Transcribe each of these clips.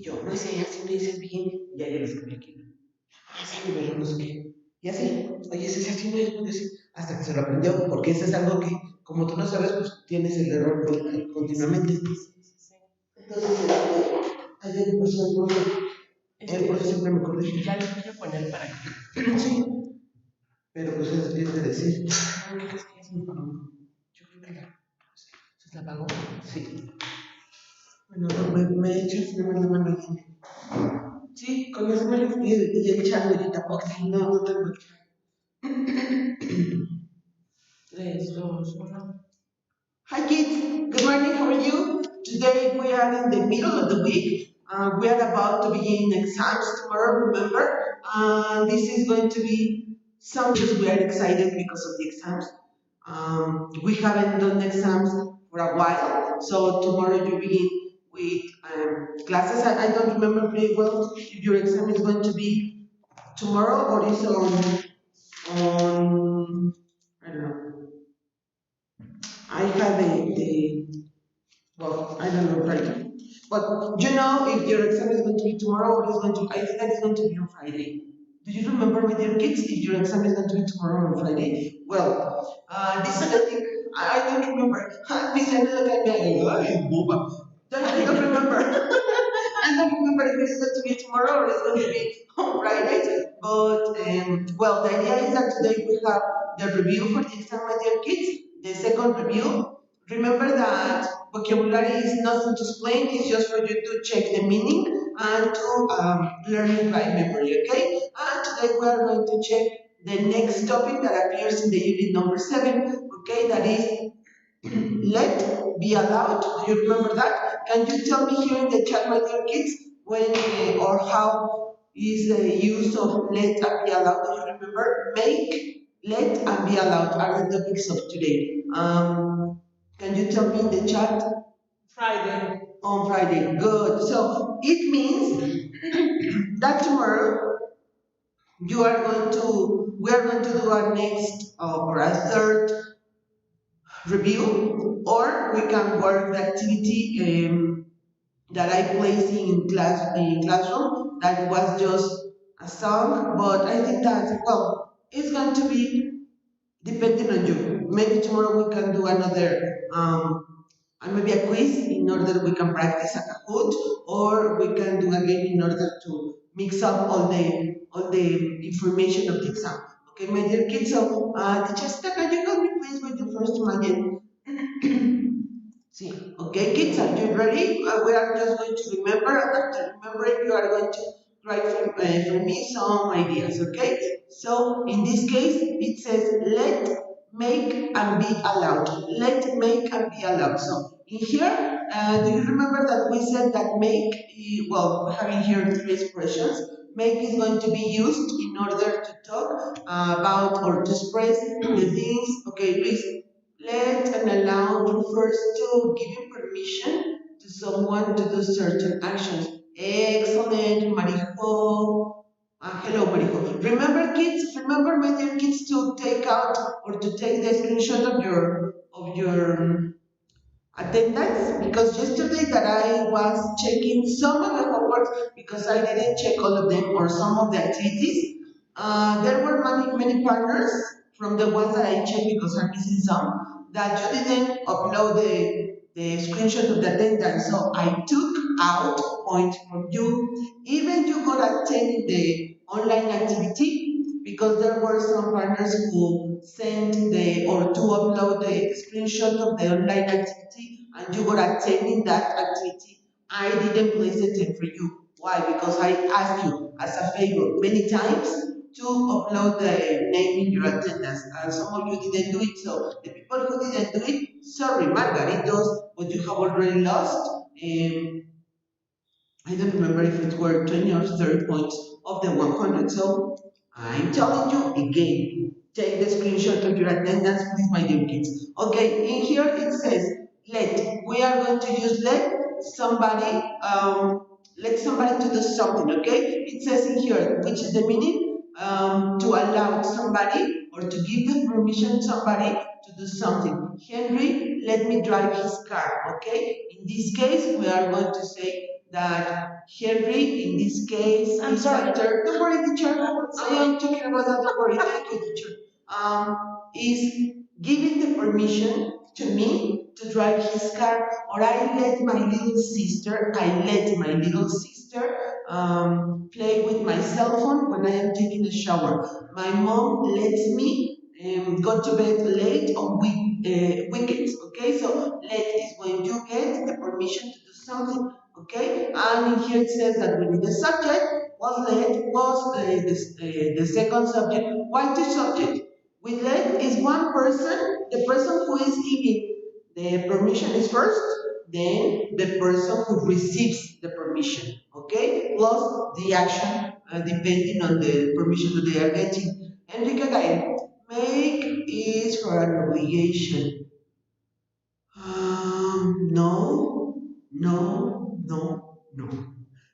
Yo, no sé, así me dices bien, ya lo escribí aquí. Así me no sé qué. Y así, oye, ese así no es, pues, decir, hasta que se lo aprendió, porque eso es algo que, como tú no sabes, pues tienes el error continuamente. Entonces, ayer me pasó el profe, el profe siempre me corrige. Ya lo voy a poner para que. Sí, pero pues es de decir. ¿Qué crees que es mi paloma? Yo creo que ¿se la apagó? Sí. Bueno, me echas de la mano ahí. Sí, con eso me lo fui y el chango y tampoco, no tengo el chango. 3, 2, 1. Hi kids, good morning, how are you? Today we are in the middle of the week. We are about to begin exams tomorrow, remember? This is going to be something we are excited because of the exams. We haven't done exams for a while, so tomorrow you begin with classes. I don't remember very well if your exam is going to be tomorrow or is on I don't know. I have well, I don't know right now. But you know if your exam is going to be tomorrow or is going to I think that is going to be on Friday. Do you remember, my dear kids, if your exam is going to be tomorrow or on Friday? Well, this is the thing, I don't remember. Miss Anna look at me, I don't remember. I don't remember if it's going to be tomorrow or it's going to be on Friday. But, well, the idea is that today we have the review for the exam, my dear kids. The second review. Remember that vocabulary is nothing to explain, it's just for you to check the meaning and to learn it by memory, okay? And today we are going to check the next topic that appears in the unit number 7, okay? That is let be allowed. Do you remember that? Can you tell me here in the chat, my dear kids, when or how is the use of let and be allowed? Do you remember? Make, let, and be allowed are the topics of today. Can you tell me in the chat? Friday. On Friday. Good. So it means that tomorrow we are going to do our next or our third review, or we can work the activity that I placed in classroom. That was just a song, but I think that well, it's going to be depending on you. Maybe tomorrow we can do another and maybe a quiz in order we can practice a Kahoot, or we can do a game in order to mix up all the information of the exam. Okay, my dear kids. So, Chasta, can you help me please with the first imagine? See, okay, kids, are you ready? We are just going to remember, and after remembering, you are going to write for me some ideas, okay? So, in this case, it says let, make, and be allowed. Let, make, and be allowed. So, in here, do you remember that we said that make, well, we have in here three expressions. Make is going to be used in order to talk about or to express the things. Okay, please. Let and allow refers to giving permission to someone to do certain actions. Excellent, Marijo. Hello, Marijo. Remember, kids. Remember, my dear kids, to take out or to take the screenshot of your attendance, because yesterday that I was checking some of the homework because I didn't check all of them or some of the activities. There were many partners from the ones that I checked because I'm missing some that you didn't upload the screenshot of the attendance. So I took out points from you. Even you got attending the online activity because there were some partners who sent the or to upload the screenshot of the online activity and you were attending that activity. I didn't place it in for you. Why? Because I asked you as a favor many times to upload the name in your attendance, and some of you didn't do it. So the people who didn't do it, sorry, Margaritos, but you have already lost. I don't remember if it were 20 or 30 points of the 100. So I'm telling you again, take the screenshot of your attendance, please, my dear kids. Okay, in here it says let. We are going to use let somebody to do something, okay? It says in here, which is the meaning? To allow somebody or to give the permission to somebody to do something. Henry, let me drive his car, okay? In this case, we are going to say that Henry, in this case, I'm is sorry. after. Don't worry, teacher. I am talking about that. Don't worry. Thank you, teacher. Is giving the permission to me to drive his car, or I let my little sister play with my cell phone when I am taking a shower. My mom lets me go to bed late on weekends. Okay, so late is when you get the permission to do something. Okay, and in here it says that we need the subject. Was late was the second subject. Why the subject? With let is one person, the person who is giving the permission is first, then the person who receives the permission, okay? Plus the action depending on the permission that they are getting. Enrique again, make is for an obligation. No.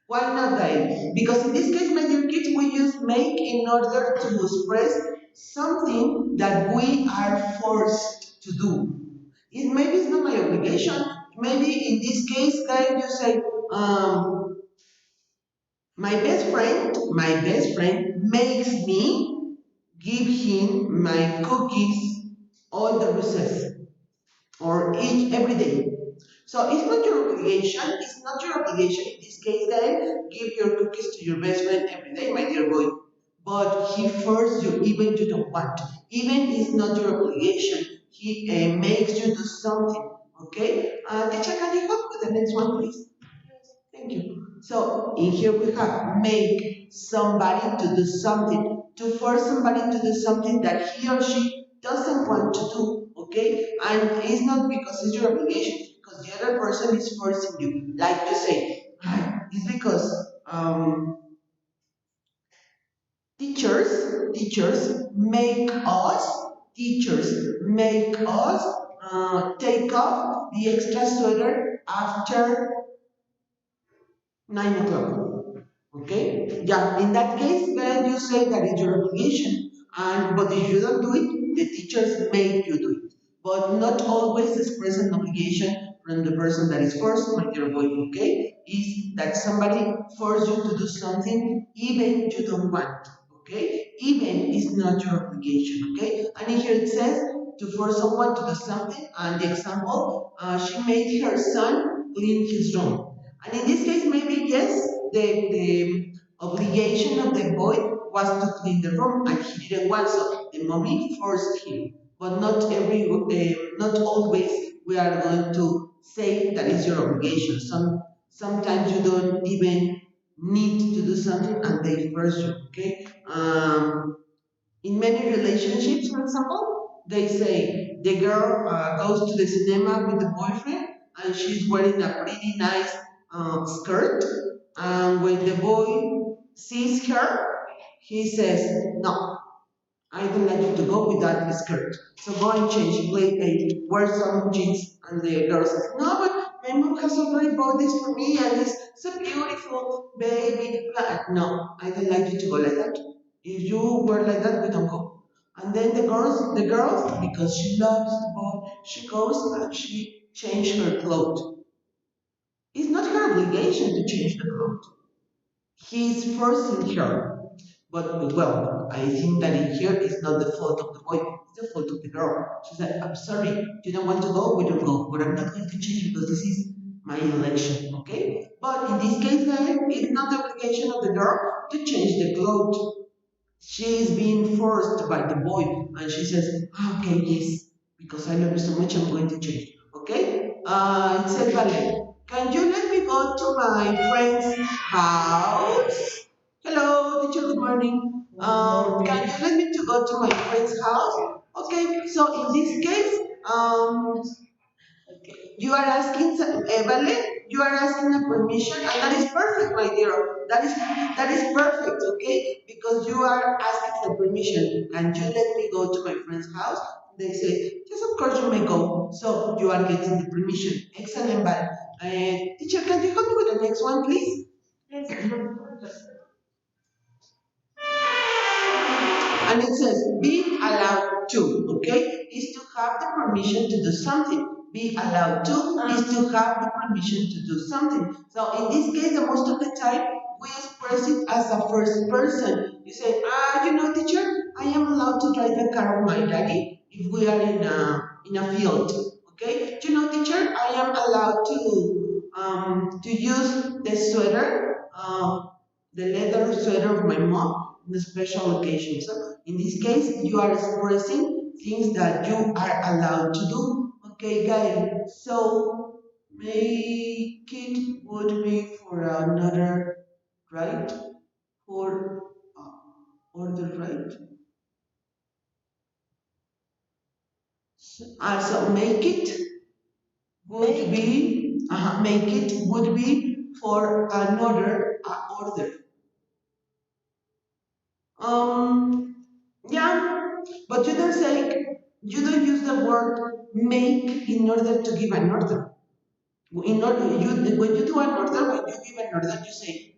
Why not, Gael? Because in this case, my dear kids, we use make in order to express something that we are forced to do. Maybe it's not my obligation. Maybe in this case, Gael, you say, my best friend makes me give him my cookies all the recess or each every day. So it's not your obligation. It's not your obligation in this case. Then give your cookies to your best friend every day, my dear boy. But he forces you, even you don't want. Even it's not your obligation. He makes you do something. Okay. Teacher, can you help with the next one, please? Thank you. So in here we have make somebody to do something, to force somebody to do something that he or she doesn't want to do, okay? And it's not because it's your obligation, it's because the other person is forcing you. Like you say, it's because teachers make us take off the extra sweater after 9 o'clock. Okay? Yeah, in that case, then you say that it's your obligation. But if you don't do it, the teachers make you do it. But not always express an obligation from the person that is forced, my dear boy, okay? Is that somebody forced you to do something even you don't want. Okay? Even is not your obligation. Okay? And in here it says to force someone to do something, and the example, she made her son clean his room. And in this case, maybe yes, the obligation of the boy was to clean the room, and he didn't want so. The mommy forced him, but not always we are going to say that is your obligation. Sometimes you don't even need to do something, and they force you. Okay. In many relationships, for example, they say the girl goes to the cinema with the boyfriend and she's wearing a pretty nice skirt. And when the boy sees her, he says, no, I don't like you to go with that skirt. So go and change, wear some jeans. And the girl says, no, but my mom has already bought this for me and it's so beautiful, baby. No, I don't like you to go like that. If you wear like that, we don't go. And then the girls, because she loves the boy, she goes and she changes her clothes. It's not her obligation to change the clothes. He's forcing her. But well, I think that in here is not the fault of the boy, it's the fault of the girl. She said, I'm sorry, you don't want to go, we don't go. But I'm not going to change because this is my election, okay? But in this case, then, it's not the obligation of the girl to change the clothes. She is being forced by the boy, and she says, okay, yes, because I love you so much, I'm going to change. Okay? It said, Vale, can you let me go to my friend's house? Hello, teacher, good morning. Can you let me to go to my friend's house? Okay, so in this case, you are asking, Vale, you are asking a permission, and that is perfect, my dear. That is perfect, okay? Because you are asking for permission. Can you let me go to my friend's house? They say, yes, of course you may go. So you are getting the permission. Excellent, Vale. Teacher, can you help me with the next one, please? And it says being allowed to, okay, is to have the permission to do something. be allowed to is to have the permission to do something. So in this case, the most of the time, we express it as a first person. You say, you know, teacher, I am allowed to drive the car of my daddy if we are in a field. Okay? You know, teacher, I am allowed to use the sweater, the leather sweater of my mom in a special occasion. So in this case, you are expressing things that you are allowed to do. Okay, guys. So make it would be for another, right? For order, right? So make it would be make it would be for another order. Um, yeah, but you don't use the word make in order to give an order. In order, when you do an order, when you give an order, you say,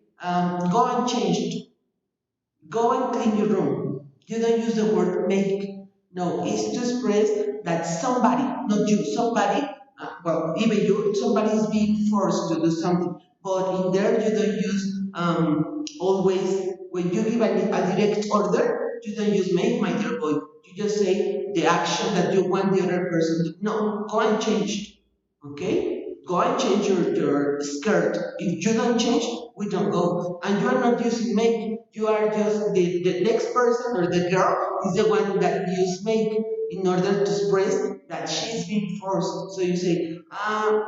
go and change it. Go and clean your room. You don't use the word make. No, it's to express that somebody, not you, somebody, well, even you, somebody is being forced to do something. But in there, you don't use always, when you give a direct order, you don't use make, my dear boy. You just say the action that you want the other person to. No, go and change it. Okay? Go and change your skirt. If you don't change, we don't go. And you are not using make. You are just the next person or the girl is the one that use make in order to express that she's being forced. So you say,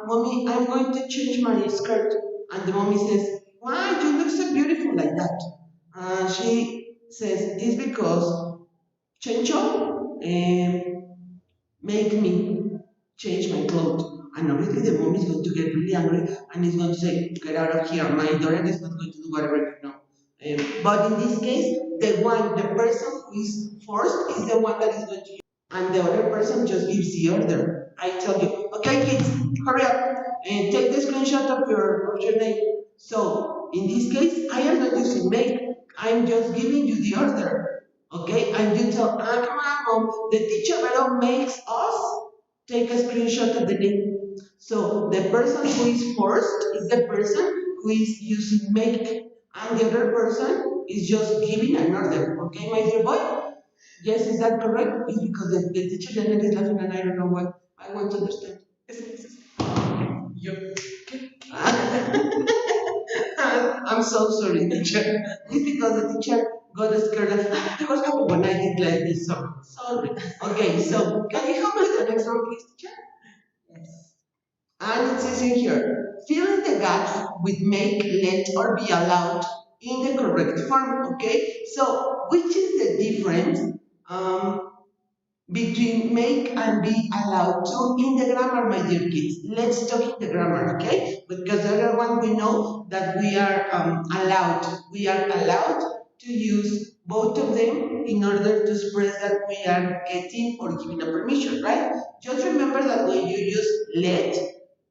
mommy, I'm going to change my skirt. And the mommy says, why? You look so beautiful like that. She says, it's because Chencho make me change my clothes. And obviously the mom is going to get really angry and is going to say, get out of here. My daughter is not going to do whatever you know. But in this case, the person who is forced is the one that is going to use. And the other person just gives the order. I tell you, okay kids, hurry up and take the screenshot of your name. So in this case, I am not using make. I'm just giving you the order. Okay? And you tell, come on, mom, the teacher better makes us take a screenshot of the name. So the person who is forced is the person who is using make, and the other person is just giving an order. Okay, my dear boy? Yes, is that correct? It's because the teacher Janet is laughing and I don't know what. I want to understand. Yo. I'm so sorry, teacher. It's because the teacher got scared and what happened when I did like this? So sorry. Okay, so can you help me with the next one, please, teacher? Yes. And it says in here, fill in the gaps with make, let, or be allowed in the correct form. Okay, so which is the difference between make and be allowed to in the grammar, my dear kids? Let's talk in the grammar, okay? Because the other one we know that we are allowed. We are allowed to use both of them in order to express that we are getting or giving a permission, right? Just remember that when you use let,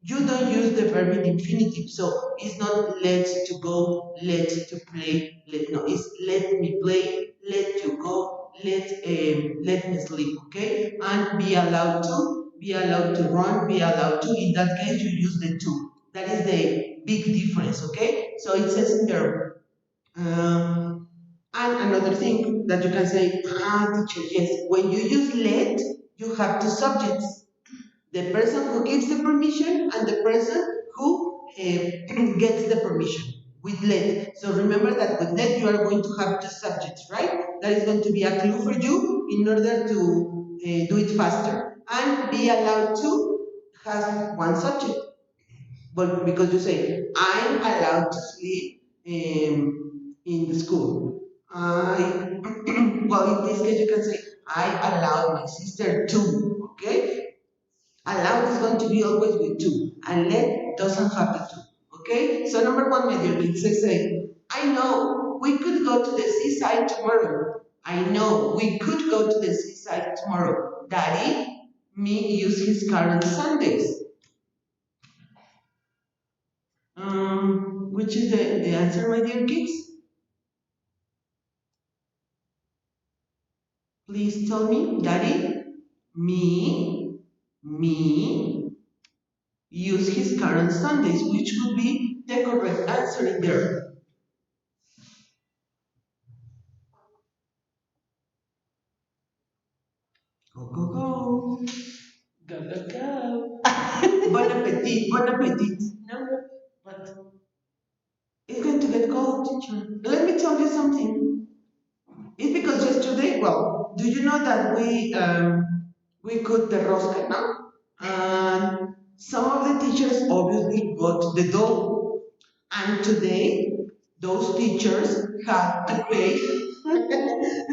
you don't use the verb in infinitive. So it's not let to go, let to play, let no, it's let me play, let you go, let me sleep, okay? And be allowed to run, be allowed to. In that case, you use the to. That is the big difference, okay? So it says in there. And another thing that you can say, teacher, yes, when you use let, you have two subjects. The person who gives the permission and the person who gets the permission with let. So remember that with let you are going to have two subjects, right? That is going to be a clue for you in order to do it faster. And be allowed to has one subject. But because you say, I'm allowed to sleep in the school. Well, in this case, you can say, I allowed my sister to, okay? Allowed is going to be always with to, and let doesn't have the to. Okay? So number one, my dear kids, say, I know we could go to the seaside tomorrow. I know we could go to the seaside tomorrow. Daddy, me use his car on Sundays. Which is the answer, my dear kids? Please tell me, Daddy, me, use his car on Sundays, which would be the correct answer in there. Go, go, go. Go, go, go. Bon appetit, bon appetit. No, but it's going to get cold, teacher. Let me tell you something. It's because yesterday, well, do you know that we cooked the rosca, no? And some of the teachers obviously got the dough. And today, those teachers had to pay,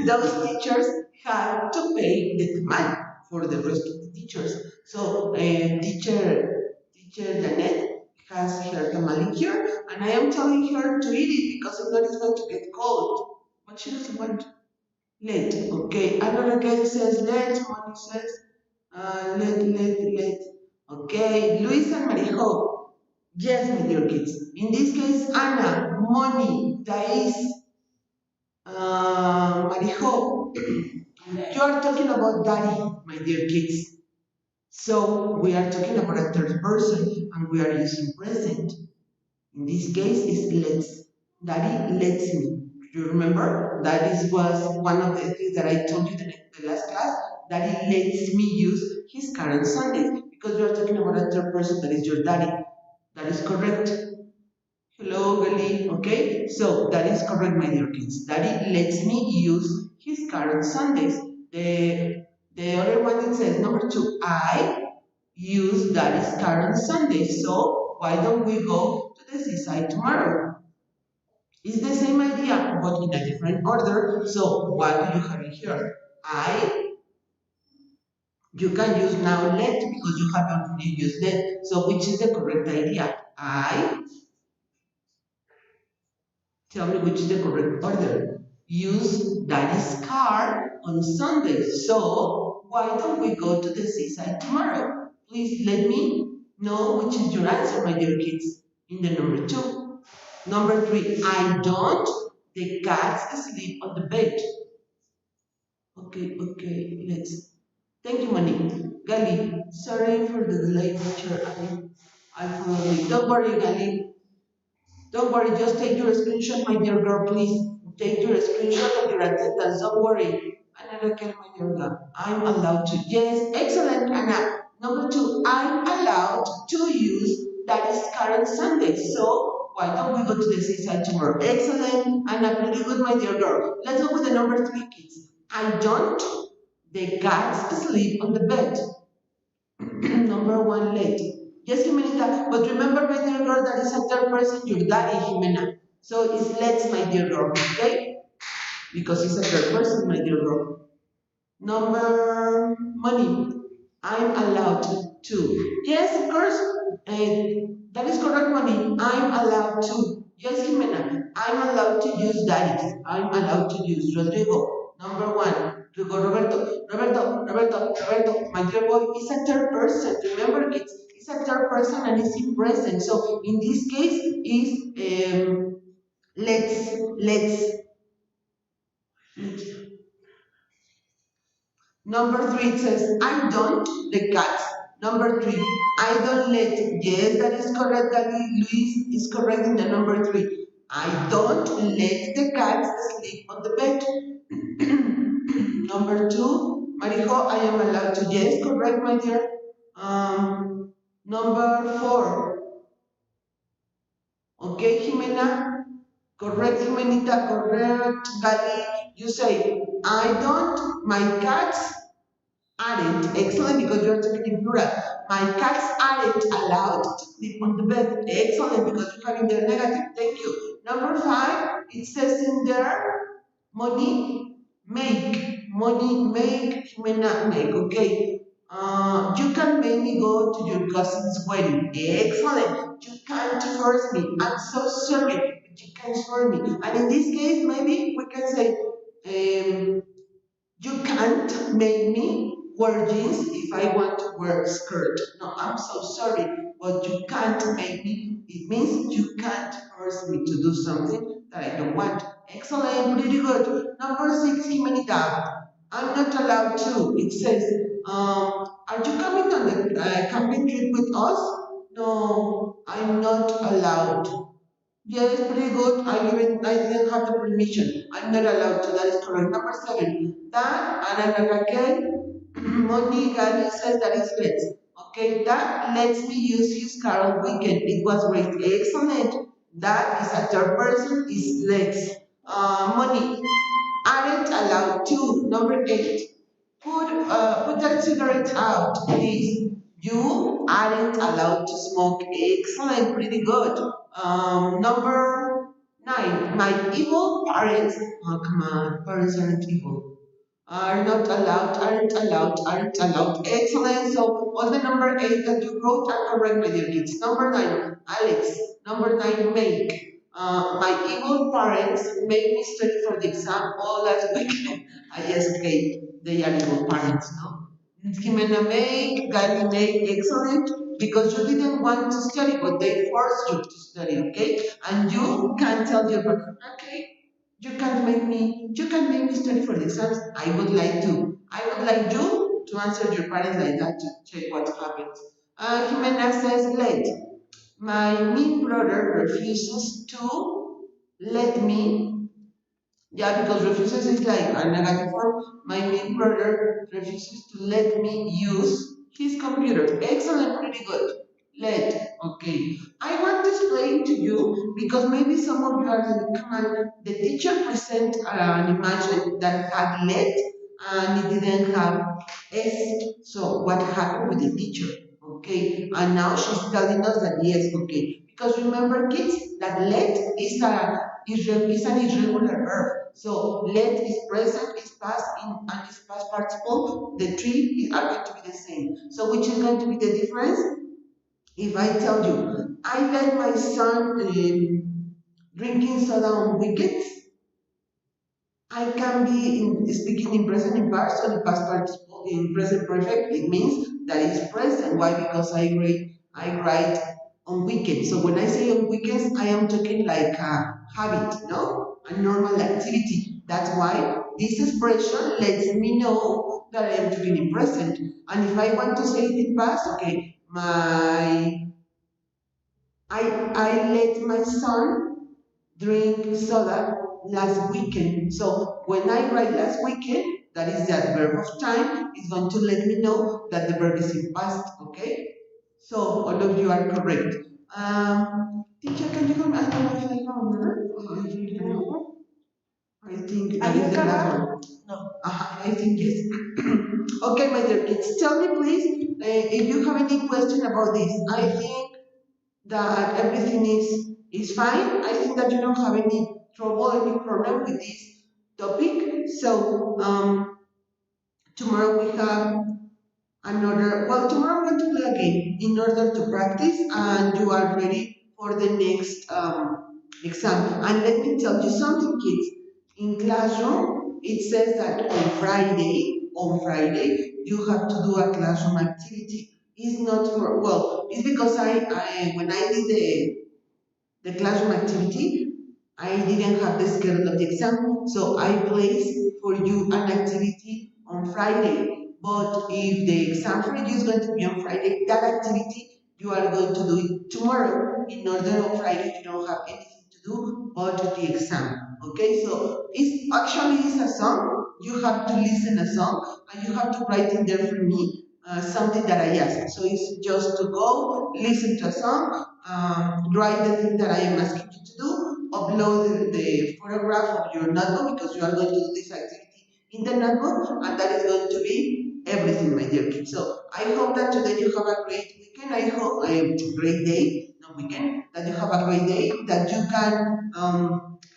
those teachers had to pay the money for the rest of the teachers. So, teacher Janet has her tamale here, and I am telling her to eat it because if not, it's going to get cold. But she doesn't want. Let, okay. Another guy says let, Money says let. Okay, Luis and Marijo. Yes, my dear kids. In this case, Ana, Moni, Thais, Marijo. You are talking about daddy, my dear kids. So we are talking about a third person and we are using present. In this case, it's lets. Daddy lets me. Do you remember? Was one of the things that I told you the last class. Daddy lets me use his car on Sundays because we are talking about a third person that is your daddy. That is correct. Hello, Gali. Okay, so that is correct, my dear kids. Daddy lets me use his car on Sundays. The other one that says number 2, I use daddy's car on Sundays. So why don't we go to the seaside tomorrow? It's the same idea, but in a different order. So what do you have in here? You can use now let because you have already used let. So which is the correct idea? Tell me which is the correct order. Use daddy's car on Sunday. So why don't we go to the seaside tomorrow? Please let me know which is your answer, my dear kids, in the number 2. Number 3, I don't. The cats sleep on the bed. Okay, let's. Thank you, Monique. Gali, sorry for the delay, teacher. I probably. Don't worry, Gali. Don't worry, just take your screenshot, my dear girl, please. Take your screenshot of your attendance. Don't worry. Anna Raquel, my dear girl. I'm allowed to. Yes, excellent, Anna. Number 2, I'm allowed to use that is current Sunday. So why don't we go to the seaside tomorrow? Excellent, Anna. Pretty good, my dear girl. Let's go with the number 3, kids. I don't. The cats sleep on the bed. Number 1, let. Yes, Jimenita, but remember, my dear girl, that is a third person, your daddy, Jimena. So it's let's, my dear girl, okay? Because it's a third person, my dear girl. Number money. I'm allowed to. Yes, of course. That is correct, money. I'm allowed to. Yes, Jimena. I'm allowed to use daddies. I'm allowed to use Rodrigo. Number 1. Roberto. My dear boy is a third person. Remember, it's a third person and it's in present. So in this case, is let's. Number 3, it says, I don't, the cat. Number 3, I don't let. Yes, that is correct, Gali. Luis is correct in the number 3. I don't let the cats sleep on the bed. Number 2, Marijo, I am allowed to. Yes, correct, my dear. Number 4. Okay, Jimena. Correct, Jimenita. Correct, Gali. You say, I don't, my cats aren't. Excellent, because you're talking in plural. My cats aren't allowed to sleep on the bed. Excellent, because you're having the negative. Thank you. Number 5, it says in there, money make. Money make, Jimena make. Okay. You can make me go to your cousin's wedding. Excellent. You can't force me. I'm so sorry, but you can't force me. And in this case, maybe we can say, you can't make me wear jeans if I want to wear a skirt. No, I'm so sorry, but you can't make me. It means you can't force me to do something that I don't want. Excellent, pretty good. Number 6, Jimenita. I'm not allowed to. It says, are you coming on the camping trip with us? No, I'm not allowed. Yes, pretty good. I didn't have the permission. I'm not allowed to. That is correct. Number seven. That and Raquel, Moni Gali says that is let's. Okay, that lets me use his car on weekend. It was great. Excellent. That is a third person is let's. Moni aren't allowed to. Number eight. Put that cigarette out, please. You aren't allowed to smoke. Excellent, pretty good. Number nine, my evil parents. Oh, come on, parents aren't evil. Are not allowed, aren't allowed, aren't allowed. Excellent. So all the number eight that you wrote are correct, my dear kids. Number nine, Alex. Number nine, make. My evil parents made me study for the exam all last weekend. I yes, okay, they are evil parents, no? Jimena make, Gali make, excellent, because you didn't want to study, but they forced you to study, okay? And you can tell your parents, okay, you can't make me study for the exams. I would like to. I would like you to answer your parents like that to check what happens. Jimena says, let. My mean brother refuses to let me. Yeah, because refuses is like a negative form. My main brother refuses to let me use his computer. Excellent, pretty good. Let, okay. I want to explain to you because maybe some of you are like, come on, the teacher present an image that had let and it didn't have S. So what happened with the teacher? Okay, and now she's telling us that yes, okay. Because remember, kids, that let is an irregular verb. So let is present, is past, and is past participle. The three are going to be the same. So which is going to be the difference? If I tell you, I let my son drinking soda on weekends, I can be speaking in present in past or in past participle in present perfect. It means that it's present. Why? Because I write on weekends. So when I say on weekends, I am talking like a habit, no? A normal activity. That's why this expression lets me know that I am talking in present. And if I want to say it in past, okay, I let my son drink soda last weekend. So when I write last weekend, that is that verb of time, is going to let me know that the verb is in past, okay? So all of you are correct. Teacher, can you come? I don't know if I found her. I think that is the last one. No. I think yes. Okay, my dear kids, tell me please if you have any question about this. I think that everything is fine. I think that you don't have any trouble, any problem with this topic. So tomorrow we have another. Well, tomorrow I'm going to play again in order to practice, and you are ready for the next exam. And let me tell you something, kids. In classroom, it says that on Friday, you have to do a classroom activity. It's not for well. It's because I when I did the classroom activity, I didn't have the schedule of the exam, so I placed for you an activity on Friday. But if the exam for you is going to be on Friday, that activity you are going to do it tomorrow. In order on Friday, you don't have anything to do but the exam. Okay, so it's actually is a song. You have to listen a song and you have to write in there for me something that I ask. So it's just to go listen to a song, write the thing that I am asking you to do, upload the photograph of your notebook because you are going to do this activity in the notebook, and that is going to be everything, my dear kids. So I hope that today you have a great weekend. I hope a great day, not weekend, that you have a great day, that you can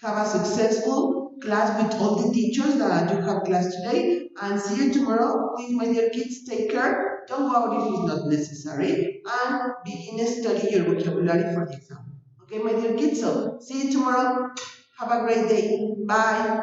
have a successful class with all the teachers that you have class today, and see you tomorrow. Please, my dear kids, take care. Don't go out if it's not necessary, and begin studying your vocabulary for the exam. Okay, my dear kids, so see you tomorrow. Have a great day. Bye.